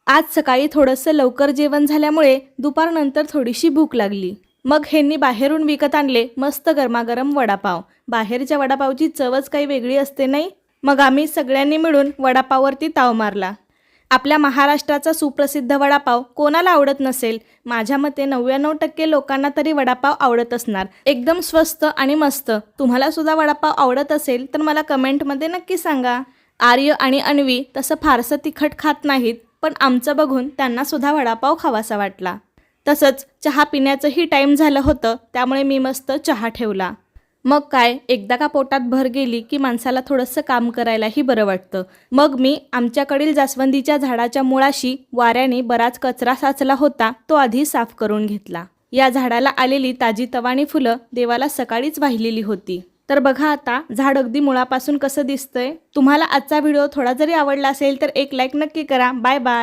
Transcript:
आज सकाळी थोडंसं लवकर जेवण झाल्यामुळे दुपारनंतर थोडीशी भूक लागली. मग ह्यांनी बाहेरून विकत आणले मस्त गरमागरम वडापाव. बाहेरच्या वडापावची चवच काही वेगळी असते नाही. मग आम्ही सगळ्यांनी मिळून वडापाववरती ताव मारला. आपल्या महाराष्ट्राचा सुप्रसिद्ध वडापाव कोणाला आवडत नसेल? माझ्या मते 99% लोकांना तरी वडापाव आवडत असणार. एकदम स्वस्त आणि मस्त. तुम्हाला सुद्धा वडापाव आवडत असेल तर मला कमेंटमध्ये नक्की सांगा. आर्य आणि अन्वी तसं फारसं तिखट खात नाहीत, पण आमचं बघून त्यांना सुद्धा वडापाव खावासा वाटला. तसंच चहा पिण्याचंही टाईम झालं होतं, त्यामुळे मी मस्त चहा ठेवला. मग काय, एकदा का पोटात भर गेली की माणसाला थोडंसं काम करायलाही बरं वाटतं. मग मी आमच्याकडील जास्वंदीच्या झाडाच्या मुळाशी वाऱ्याने बराच कचरा साचला होता, तो आधी साफ करून घेतला. या झाडाला आलेली ताजी तवाणी फुलं देवाला सकाळीच वाहिलेली होती. तर बघा आता झाड अगदी मुळापासून कसं दिसतंय. तुम्हाला आजचा व्हिडिओ थोडा जरी आवडला असेल तर एक लाईक नक्की करा. Bye bye.